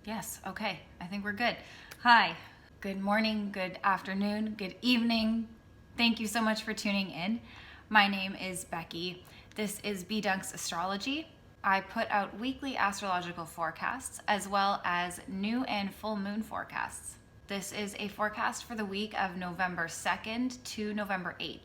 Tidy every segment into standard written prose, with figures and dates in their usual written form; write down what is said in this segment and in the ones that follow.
Yes, okay, I think we're good. Hi, good morning, good afternoon, good evening. Thank you so much for tuning in. My name is Becky. This is B-Dunk's Astrology. I put out weekly astrological forecasts as well as new and full moon forecasts. This is a forecast for the week of November 2nd to November 8th.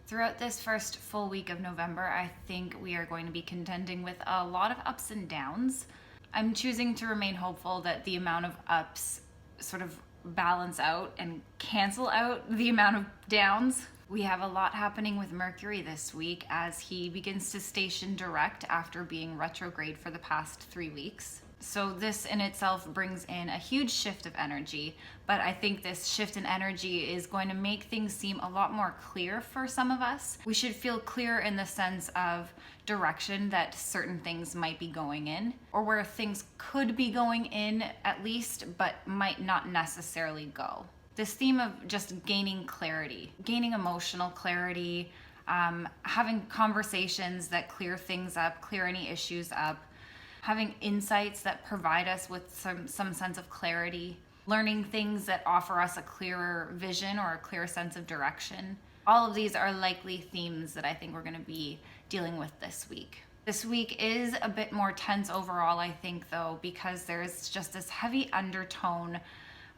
Throughout this first full week of November, I think we are going to be contending with a lot of ups and downs. I'm choosing to remain hopeful that the amount of ups sort of balance out and cancel out the amount of downs. We have a lot happening with Mercury this week as he begins to station direct after being retrograde for the past 3 weeks. So this in itself brings in a huge shift of energy, but I think this shift in energy is going to make things seem a lot more clear for some of us. We should feel clear in the sense of direction that certain things might be going in, or where things could be going in at least, but might not necessarily go. This theme of just gaining clarity, gaining emotional clarity, having conversations that clear things up, clear any issues up, having insights that provide us with some sense of clarity, learning things that offer us a clearer vision or a clearer sense of direction. All of these are likely themes that I think we're going to be dealing with this week. This week is a bit more tense overall, I think, though, because there's just this heavy undertone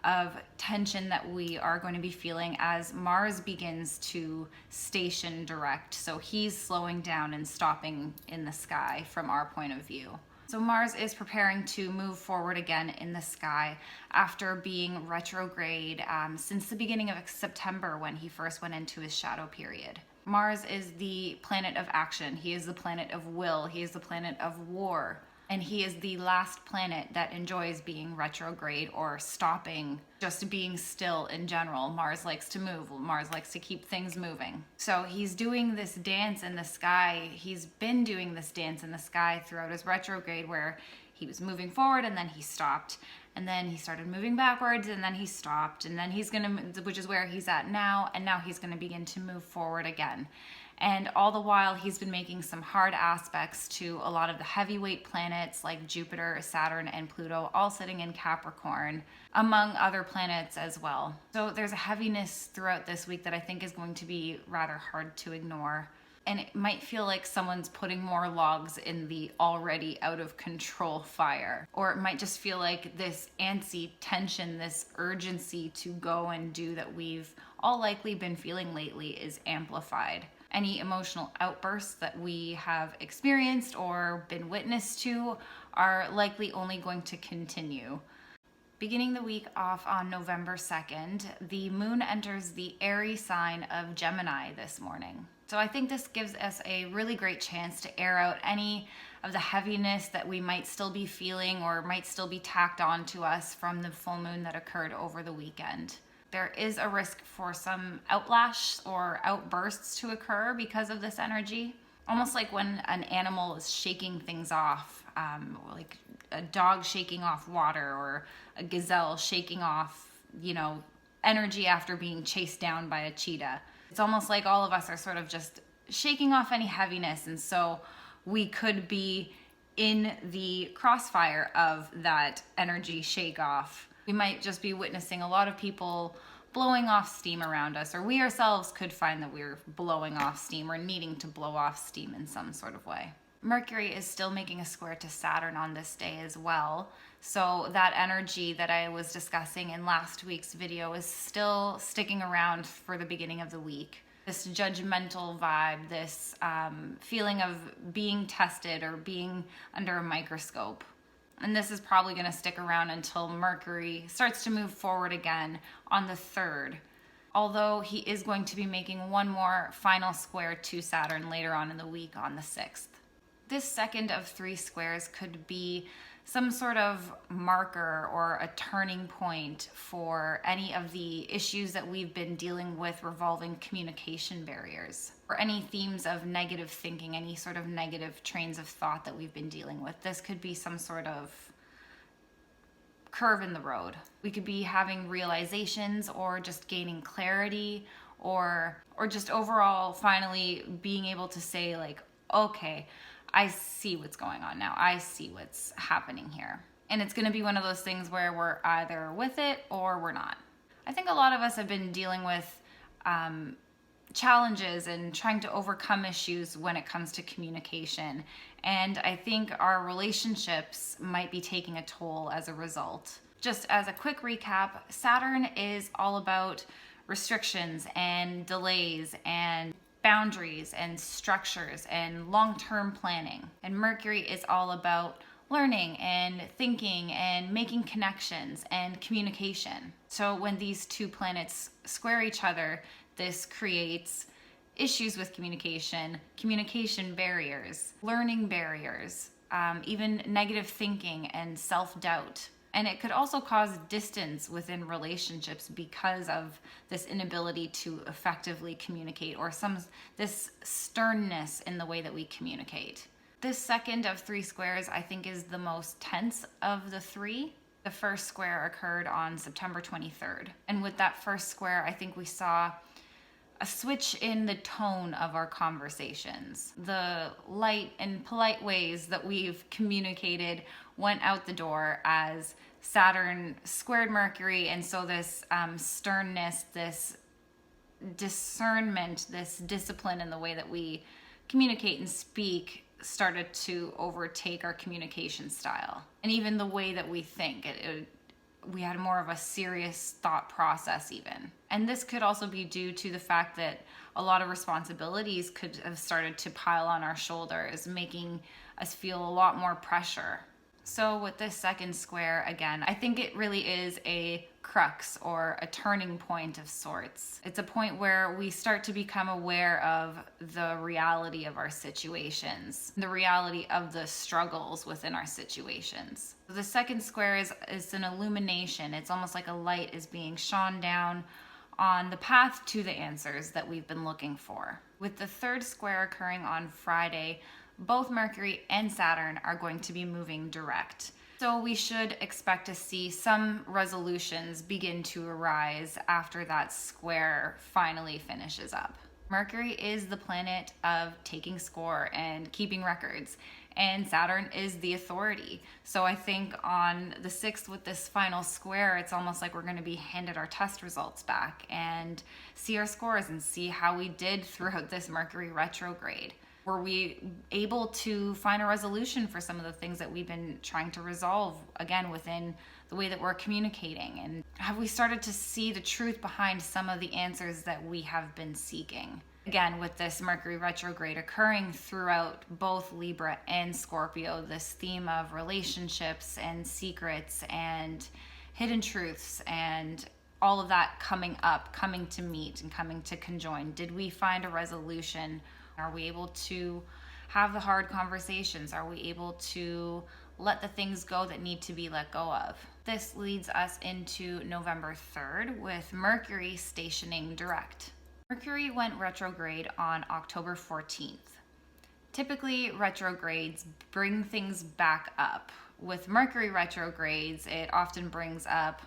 of tension that we are going to be feeling as Mars begins to station direct. So he's slowing down and stopping in the sky from our point of view. So Mars is preparing to move forward again in the sky after being retrograde since the beginning of September when he first went into his shadow period. Mars is the planet of action. He is the planet of will. He is the planet of war. And he is the last planet that enjoys being retrograde or stopping, just being still in general. Mars likes to move. Mars likes to keep things moving. So he's doing this dance in the sky. He's been doing this dance in the sky throughout his retrograde where he was moving forward and then he stopped. And then he started moving backwards and then he stopped. And then he's going to, which is where he's at now. And now he's going to begin to move forward again. And all the while, he's been making some hard aspects to a lot of the heavyweight planets like Jupiter, Saturn, and Pluto, all sitting in Capricorn, among other planets as well. So there's a heaviness throughout this week that I think is going to be rather hard to ignore. And it might feel like someone's putting more logs in the already out of control fire. Or it might just feel like this antsy tension, this urgency to go and do that we've all likely been feeling lately is amplified. Any emotional outbursts that we have experienced or been witness to are likely only going to continue. Beginning the week off on November 2nd, the moon enters the airy sign of Gemini this morning. So I think this gives us a really great chance to air out any of the heaviness that we might still be feeling or might still be tacked on to us from the full moon that occurred over the weekend. There is a risk for some outlash or outbursts to occur because of this energy. Almost like when an animal is shaking things off, like a dog shaking off water or a gazelle shaking off, energy after being chased down by a cheetah. It's almost like all of us are sort of just shaking off any heaviness. And so we could be in the crossfire of that energy shake off. We might just be witnessing a lot of people blowing off steam around us, or we ourselves could find that we're blowing off steam or needing to blow off steam in some sort of way. Mercury is still making a square to Saturn on this day as well. So that energy that I was discussing in last week's video is still sticking around for the beginning of the week. This judgmental vibe, this feeling of being tested or being under a microscope. And this is probably going to stick around until Mercury starts to move forward again on the 3rd. Although he is going to be making one more final square to Saturn later on in the week on the 6th. This second of 3 squares could be some sort of marker or a turning point for any of the issues that we've been dealing with revolving communication barriers, or any themes of negative thinking, any sort of negative trains of thought that we've been dealing with. This could be some sort of curve in the road. We could be having realizations or just gaining clarity or just overall finally being able to say okay, I see what's going on now. I see what's happening here. And it's going to be one of those things where we're either with it or we're not. I think a lot of us have been dealing with challenges and trying to overcome issues when it comes to communication. And I think our relationships might be taking a toll as a result. Just as a quick recap, Saturn is all about restrictions and delays and boundaries and structures and long-term planning. And Mercury is all about learning and thinking and making connections and communication. So when these two planets square each other, this creates issues with communication barriers, learning barriers, even negative thinking and self-doubt. And it could also cause distance within relationships because of this inability to effectively communicate, or this sternness in the way that we communicate. This second of three squares, I think, is the most tense of the three. The first square occurred on September 23rd. And with that first square, I think we saw a switch in the tone of our conversations. The light and polite ways that we've communicated went out the door as Saturn squared Mercury. And so this sternness, this discernment, this discipline in the way that we communicate and speak started to overtake our communication style. And even the way that we think, we had more of a serious thought process even. And this could also be due to the fact that a lot of responsibilities could have started to pile on our shoulders, making us feel a lot more pressure. So with this second square, again, I think it really is a crux or a turning point of sorts. It's a point where we start to become aware of the reality of our situations, the reality of the struggles within our situations. The second square is an illumination. It's almost like a light is being shone down on the path to the answers that we've been looking for. With the third square occurring on Friday, both Mercury and Saturn are going to be moving direct. So we should expect to see some resolutions begin to arise after that square finally finishes up. Mercury is the planet of taking score and keeping records, and Saturn is the authority. So I think on the 6th with this final square, it's almost like we're going to be handed our test results back and see our scores and see how we did throughout this Mercury retrograde. Were we able to find a resolution for some of the things that we've been trying to resolve, again, within the way that we're communicating? And have we started to see the truth behind some of the answers that we have been seeking? Again, with this Mercury retrograde occurring throughout both Libra and Scorpio, this theme of relationships and secrets and hidden truths and all of that coming up, coming to meet and coming to conjoin. Did we find a resolution? Are we able to have the hard conversations? Are we able to let the things go that need to be let go of? This leads us into November 3rd with Mercury stationing direct. Mercury went retrograde on October 14th. Typically, retrogrades bring things back up. With Mercury retrogrades, it often brings up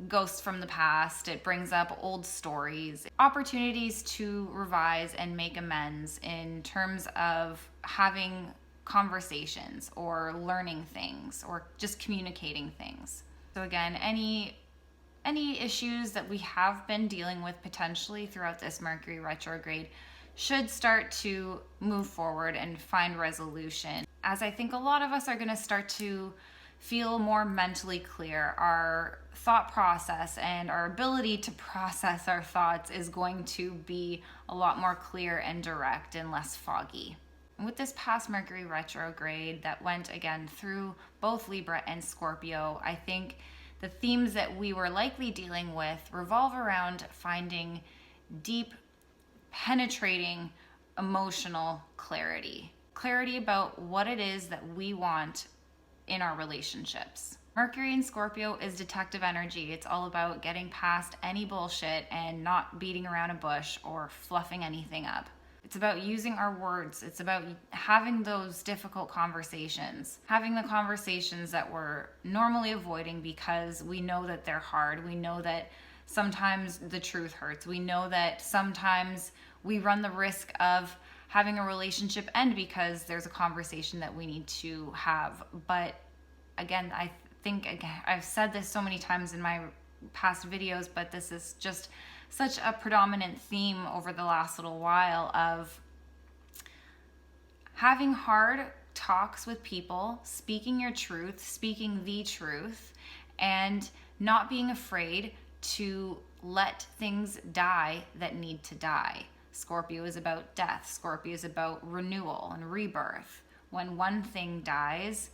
ghosts from the past. It brings up old stories, opportunities to revise and make amends in terms of having conversations or learning things or just communicating things. So again, any issues that we have been dealing with potentially throughout this Mercury retrograde should start to move forward and find resolution, as I think a lot of us are going to start to feel more mentally clear. Our thought process and our ability to process our thoughts is going to be a lot more clear and direct and less foggy. And with this past Mercury retrograde that went again through both Libra and Scorpio, I think the themes that we were likely dealing with revolve around finding deep, penetrating emotional clarity. Clarity about what it is that we want in our relationships. Mercury in Scorpio is detective energy. It's all about getting past any bullshit and not beating around a bush or fluffing anything up. It's about using our words. It's about having those difficult conversations, having the conversations that we're normally avoiding because we know that they're hard. We know that sometimes the truth hurts. We know that sometimes we run the risk of having a relationship end because there's a conversation that we need to have. But again, I think, again, I've said this so many times in my past videos, but this is just such a predominant theme over the last little while of having hard talks with people, speaking your truth, speaking the truth, and not being afraid to let things die that need to die. Scorpio is about death. Scorpio is about renewal and rebirth. When one thing dies,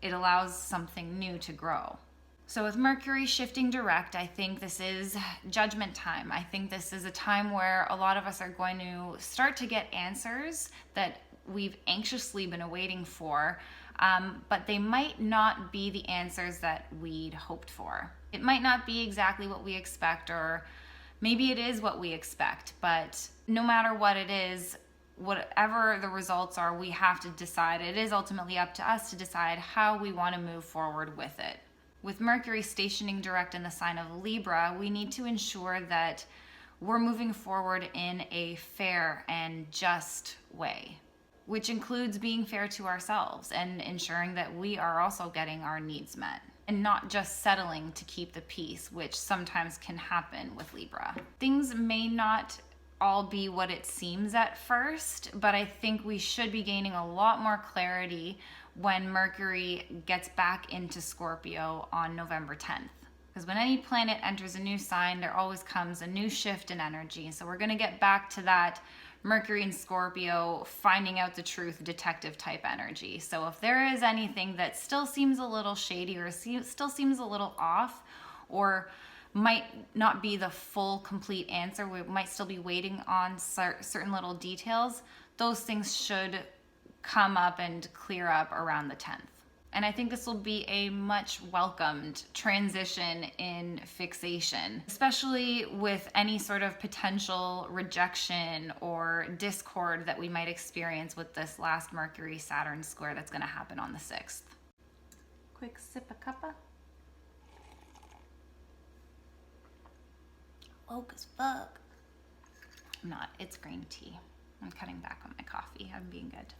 it allows something new to grow. So with Mercury shifting direct, I think this is judgment time. I think this is a time where a lot of us are going to start to get answers that we've anxiously been awaiting for, but they might not be the answers that we'd hoped for. It might not be exactly what we expect, or maybe it is what we expect, but no matter what it is, whatever the results are, we have to decide. It is ultimately up to us to decide how we want to move forward with it. With Mercury stationing direct in the sign of Libra, we need to ensure that we're moving forward in a fair and just way, which includes being fair to ourselves and ensuring that we are also getting our needs met and not just settling to keep the peace, which sometimes can happen with Libra. Things may not all be what it seems at first, but I think we should be gaining a lot more clarity when Mercury gets back into Scorpio on November 10th. Because when any planet enters a new sign, there always comes a new shift in energy. So we're going to get back to that Mercury and Scorpio finding out the truth detective type energy. So if there is anything that still seems a little shady or still seems a little off, or might not be the full complete answer, we might still be waiting on certain little details, those things should come up and clear up around the 10th. And I think this will be a much welcomed transition in fixation, especially with any sort of potential rejection or discord that we might experience with this last Mercury-Saturn square that's going to happen on the 6th. Quick sip of cuppa. Woke as fuck. I'm not, it's green tea. I'm cutting back on my coffee. I'm being good.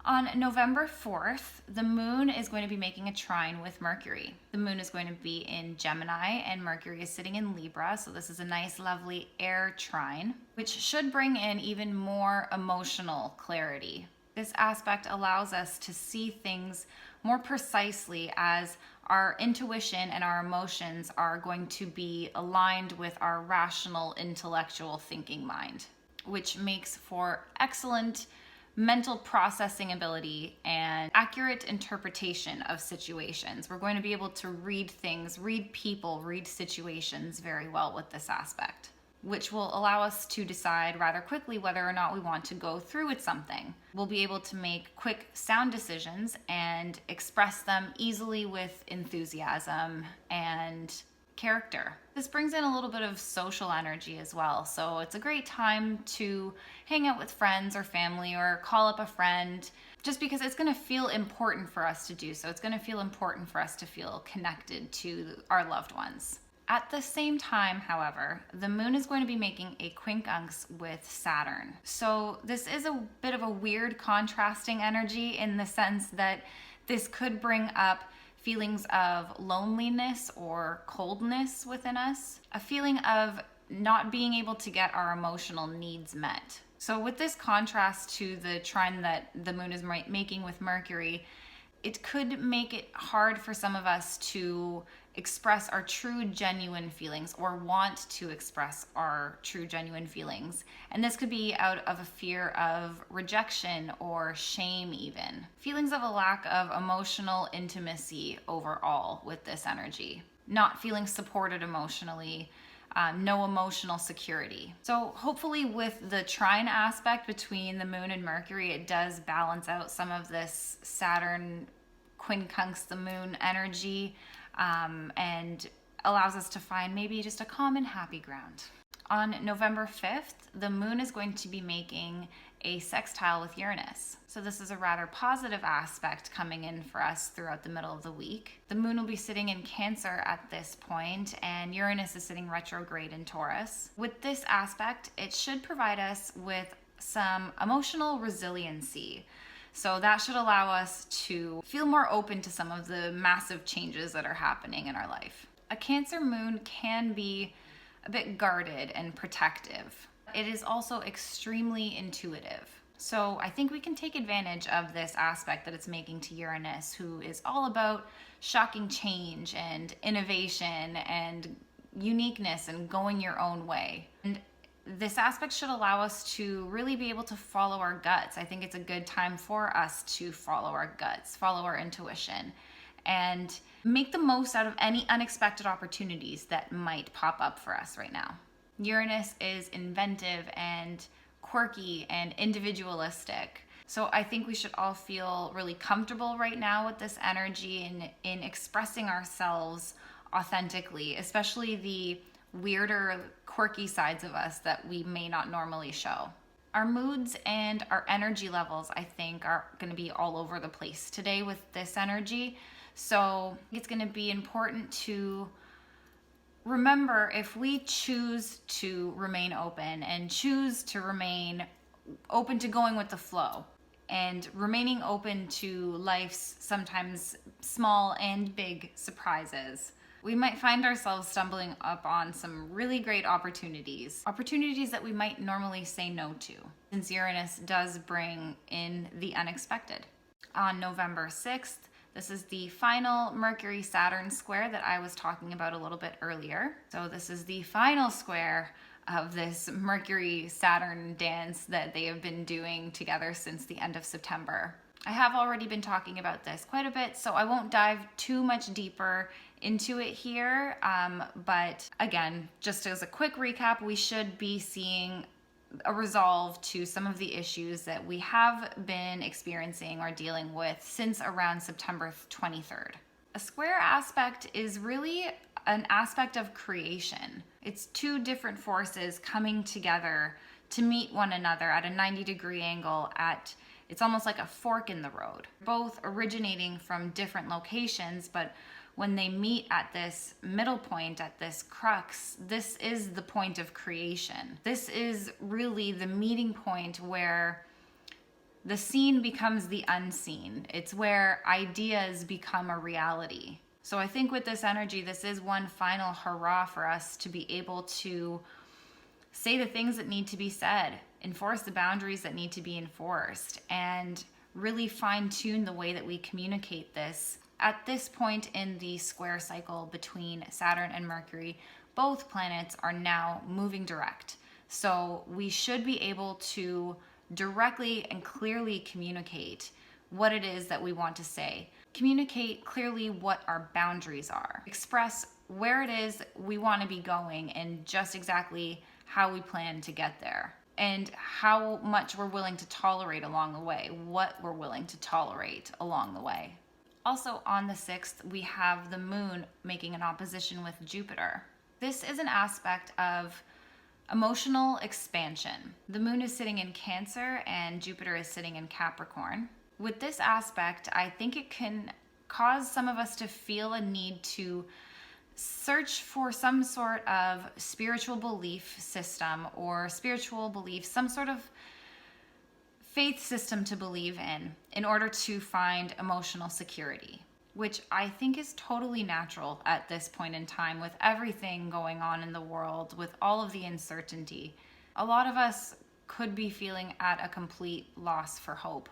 On November 4th, the moon is going to be making a trine with Mercury. The moon is going to be in Gemini and Mercury is sitting in Libra. So this is a nice, lovely air trine, which should bring in even more emotional clarity. This aspect allows us to see things more precisely as our intuition and our emotions are going to be aligned with our rational, intellectual thinking mind, which makes for excellent mental processing ability and accurate interpretation of situations. We're going to be able to read things, read people, read situations very well with this aspect, which will allow us to decide rather quickly whether or not we want to go through with something. We'll be able to make quick, sound decisions and express them easily with enthusiasm and character. This brings in a little bit of social energy as well. So it's a great time to hang out with friends or family or call up a friend, just because it's going to feel important for us to do so. It's going to feel important for us to feel connected to our loved ones. At the same time, however, the moon is going to be making a quincunx with Saturn. So this is a bit of a weird contrasting energy in the sense that this could bring up feelings of loneliness or coldness within us, a feeling of not being able to get our emotional needs met. So with this contrast to the trine that the moon is making with Mercury, it could make it hard for some of us to express our true genuine feelings or want to express our true genuine feelings. And this could be out of a fear of rejection or shame even. Feelings of a lack of emotional intimacy overall with this energy. Not feeling supported emotionally, no emotional security. So hopefully with the trine aspect between the moon and Mercury, it does balance out some of this Saturn quincunx the moon energy, and allows us to find maybe just a common happy ground. On November 5th, the moon is going to be making a sextile with Uranus. So this is a rather positive aspect coming in for us throughout the middle of the week. The moon will be sitting in Cancer at this point, and Uranus is sitting retrograde in Taurus. With this aspect, it should provide us with some emotional resiliency. So that should allow us to feel more open to some of the massive changes that are happening in our life. A Cancer moon can be a bit guarded and protective. It is also extremely intuitive. So I think we can take advantage of this aspect that it's making to Uranus, who is all about shocking change and innovation and uniqueness and going your own way. And this aspect should allow us to really be able to follow our guts. I think it's a good time for us to follow our guts, follow our intuition, and make the most out of any unexpected opportunities that might pop up for us right now. Uranus is inventive and quirky and individualistic. So I think we should all feel really comfortable right now with this energy in expressing ourselves authentically, especially the weirder, quirky sides of us that we may not normally show. Our moods and our energy levels, I think, are going to be all over the place today with this energy. So it's going to be important to remember, if we choose to remain open and choose to remain open to going with the flow and remaining open to life's sometimes small and big surprises, we might find ourselves stumbling up on some really great opportunities that we might normally say no to, since Uranus does bring in the unexpected. On November 6th, this is the final Mercury-Saturn square that I was talking about a little bit earlier. So this is the final square of this Mercury-Saturn dance that they have been doing together since the end of September. I have already been talking about this quite a bit, so I won't dive too much deeper into it here. But again, just as a quick recap, we should be seeing a resolve to some of the issues that we have been experiencing or dealing with since around September 23rd. A square aspect is really an aspect of creation. It's two different forces coming together to meet one another at a 90-degree angle it's almost like a fork in the road, both originating from different locations, but when they meet at this middle point, at this crux, this is the point of creation. This is really the meeting point where the seen becomes the unseen. It's where ideas become a reality. So I think with this energy, this is one final hurrah for us to be able to say the things that need to be said, enforce the boundaries that need to be enforced, and really fine-tune the way that we communicate this. At this point in the square cycle between Saturn and Mercury, both planets are now moving direct. So we should be able to directly and clearly communicate what it is that we want to say. Communicate clearly what our boundaries are. Express where it is we want to be going and just exactly how we plan to get there, and how much we're willing to tolerate along the way, what we're willing to tolerate along the way. Also on the 6th, we have the moon making an opposition with Jupiter. This is an aspect of emotional expansion. The moon is sitting in Cancer and Jupiter is sitting in Capricorn. With this aspect, I think it can cause some of us to feel a need to search for some sort of spiritual belief system or spiritual belief, some sort of faith system to believe in order to find emotional security, which I think is totally natural at this point in time with everything going on in the world, with all of the uncertainty. A lot of us could be feeling at a complete loss for hope.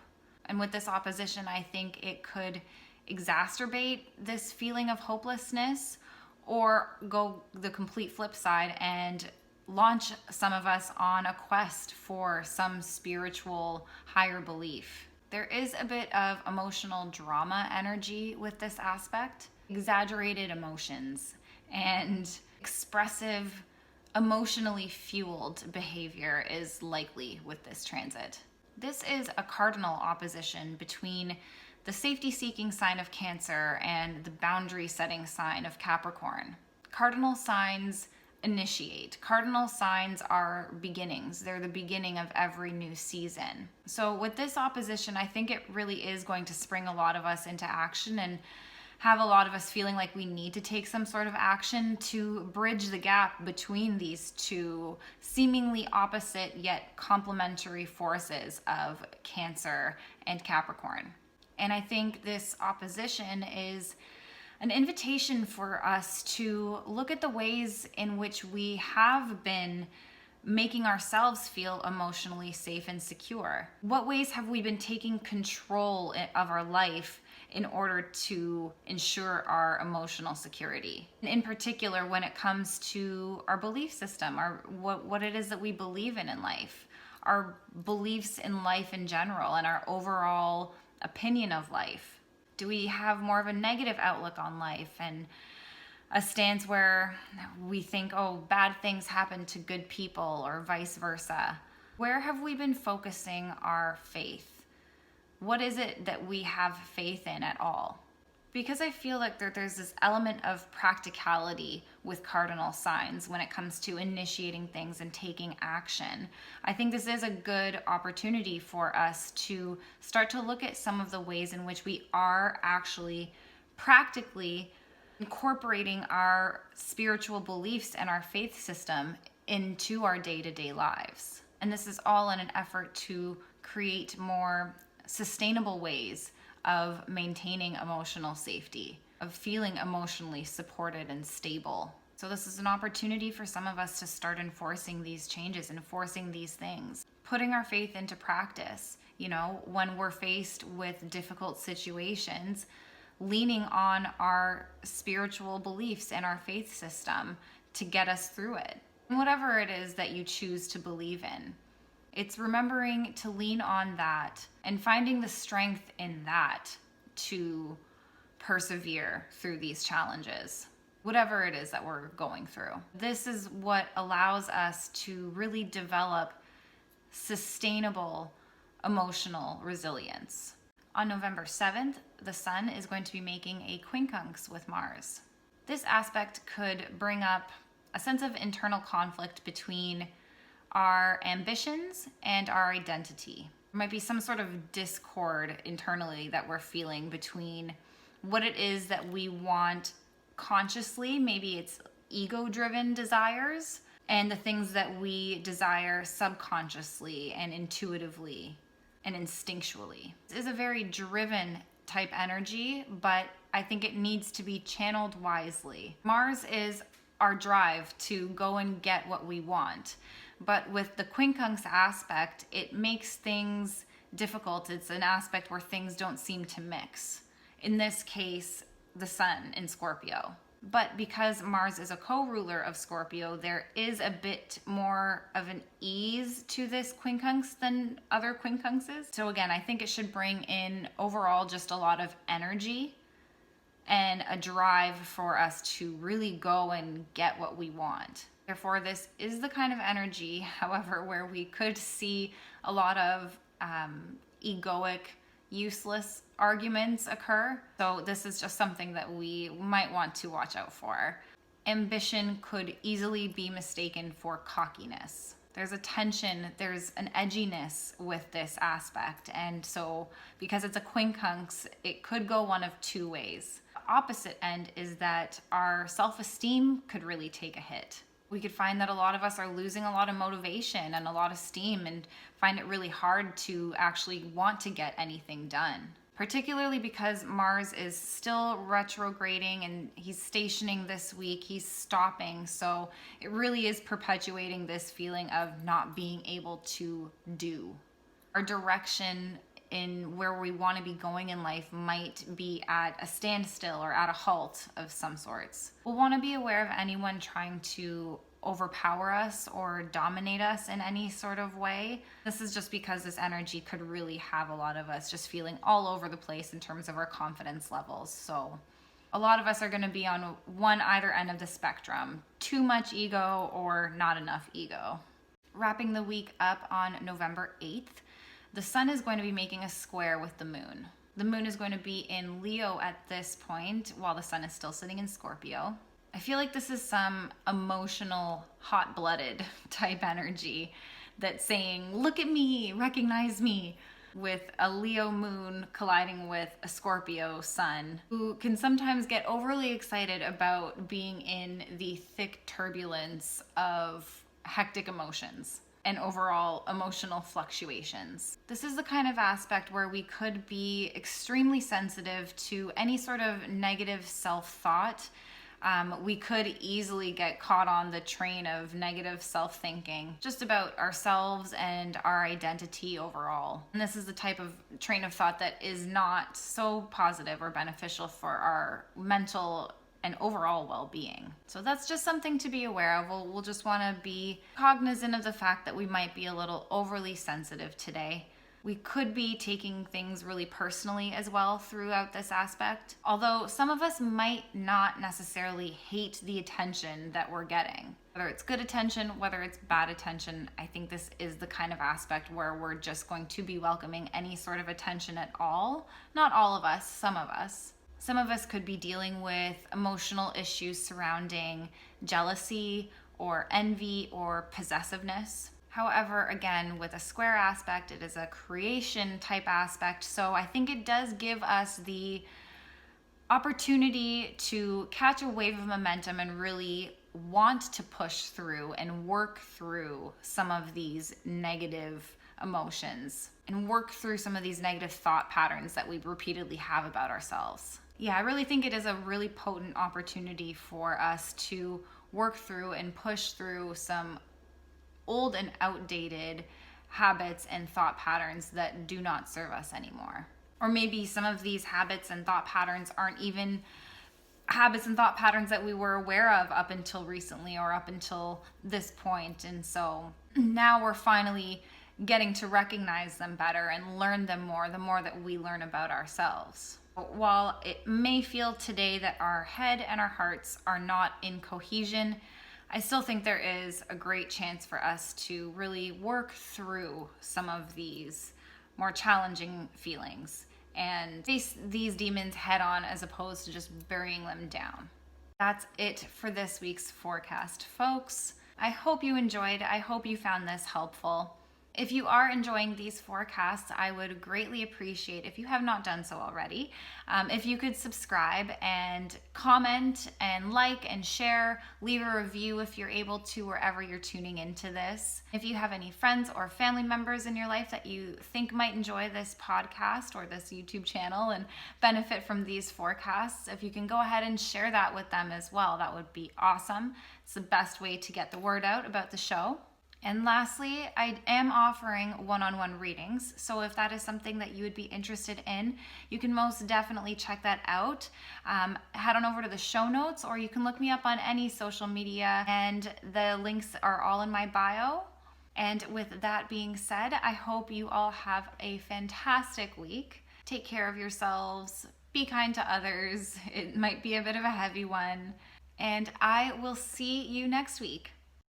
And with this opposition, I think it could exacerbate this feeling of hopelessness, or go the complete flip side and launch some of us on a quest for some spiritual higher belief. There is a bit of emotional drama energy with this aspect, exaggerated emotions, and expressive, emotionally fueled behavior is likely with this transit. This is a cardinal opposition between the safety-seeking sign of Cancer and the boundary-setting sign of Capricorn. Cardinal signs initiate. Cardinal signs are beginnings. They're the beginning of every new season. So with this opposition, I think it really is going to spring a lot of us into action and have a lot of us feeling like we need to take some sort of action to bridge the gap between these two seemingly opposite yet complementary forces of Cancer and Capricorn. And I think this opposition is an invitation for us to look at the ways in which we have been making ourselves feel emotionally safe and secure. What ways have we been taking control of our life in order to ensure our emotional security? In particular, when it comes to our belief system, what it is that we believe in life, our beliefs in life in general, and our overall opinion of life. Do we have more of a negative outlook on life and a stance where we think, oh, bad things happen to good people, or vice versa? Where have we been focusing our faith? What is it that we have faith in at all? Because I feel like there's this element of practicality with cardinal signs when it comes to initiating things and taking action. I think this is a good opportunity for us to start to look at some of the ways in which we are actually practically incorporating our spiritual beliefs and our faith system into our day-to-day lives. And this is all in an effort to create more sustainable ways of maintaining emotional safety, of feeling emotionally supported and stable. So this is an opportunity for some of us to start enforcing these changes, enforcing these things, putting our faith into practice. When we're faced with difficult situations, leaning on our spiritual beliefs and our faith system to get us through it. And whatever it is that you choose to believe in, it's remembering to lean on that and finding the strength in that to persevere through these challenges, whatever it is that we're going through. This is what allows us to really develop sustainable emotional resilience. On November 7th, the Sun is going to be making a quincunx with Mars. This aspect could bring up a sense of internal conflict between our ambitions and our identity. There might be some sort of discord internally that we're feeling between what it is that we want consciously, maybe it's ego-driven desires, and the things that we desire subconsciously and intuitively and instinctually. This is a very driven type energy, but I think it needs to be channeled wisely. Mars is our drive to go and get what we want. But with the quincunx aspect, it makes things difficult. It's an aspect where things don't seem to mix. In this case, the Sun in Scorpio. But because Mars is a co-ruler of Scorpio, there is a bit more of an ease to this quincunx than other quincunxes. So again, I think it should bring in overall just a lot of energy and a drive for us to really go and get what we want. Therefore, this is the kind of energy, however, where we could see a lot of egoic, useless arguments occur. So this is just something that we might want to watch out for. Ambition could easily be mistaken for cockiness. There's a tension, there's an edginess with this aspect. And so because it's a quincunx, it could go one of two ways. The opposite end is that our self-esteem could really take a hit. We could find that a lot of us are losing a lot of motivation and a lot of steam and find it really hard to actually want to get anything done. Particularly because Mars is still retrograding and he's stationing this week, he's stopping. So it really is perpetuating this feeling of not being able to do. Our direction in where we want to be going in life might be at a standstill or at a halt of some sorts. We'll want to be aware of anyone trying to overpower us or dominate us in any sort of way. This is just because this energy could really have a lot of us just feeling all over the place in terms of our confidence levels. So a lot of us are going to be on either end of the spectrum, too much ego or not enough ego. Wrapping the week up on November 8th, the Sun is going to be making a square with the Moon. The Moon is going to be in Leo at this point, while the Sun is still sitting in Scorpio. I feel like this is some emotional, hot-blooded type energy that's saying, look at me, recognize me. with a Leo moon colliding with a Scorpio sun, who can sometimes get overly excited about being in the thick turbulence of hectic emotions and overall emotional fluctuations. This is the kind of aspect where we could be extremely sensitive to any sort of negative self-thought. We could easily get caught on the train of negative self-thinking just about ourselves and our identity overall. And this is the type of train of thought that is not so positive or beneficial for our mental and overall well-being. So that's just something to be aware of. We'll just want to be cognizant of the fact that we might be a little overly sensitive today. We could be taking things really personally as well throughout this aspect, although some of us might not necessarily hate the attention that we're getting. Whether it's good attention, whether it's bad attention, I think this is the kind of aspect where we're just going to be welcoming any sort of attention at all. Not all of us, some of us. Some of us could be dealing with emotional issues surrounding jealousy or envy or possessiveness. However, again, with a square aspect, it is a creation type aspect. So I think it does give us the opportunity to catch a wave of momentum and really want to push through and work through some of these negative emotions and work through some of these negative thought patterns that we repeatedly have about ourselves. Yeah, I really think it is a really potent opportunity for us to work through and push through some old and outdated habits and thought patterns that do not serve us anymore. Or maybe some of these habits and thought patterns aren't even habits and thought patterns that we were aware of up until recently or up until this point. And so now we're finally getting to recognize them better and learn them more, the more that we learn about ourselves. While it may feel today that our head and our hearts are not in cohesion, I still think there is a great chance for us to really work through some of these more challenging feelings and face these demons head on as opposed to just burying them down. That's it for this week's forecast, folks. I hope you enjoyed. I hope you found this helpful. If you are enjoying these forecasts, I would greatly appreciate, if you have not done so already, if you could subscribe and comment and like and share, leave a review if you're able to wherever you're tuning into this. If you have any friends or family members in your life that you think might enjoy this podcast or this YouTube channel and benefit from these forecasts, if you can go ahead and share that with them as well, that would be awesome. It's the best way to get the word out about the show. And lastly, I am offering one-on-one readings. So if that is something that you would be interested in, you can most definitely check that out. Head on over to the show notes, or you can look me up on any social media, and the links are all in my bio. And with that being said, I hope you all have a fantastic week. Take care of yourselves. Be kind to others. It might be a bit of a heavy one. And I will see you next week.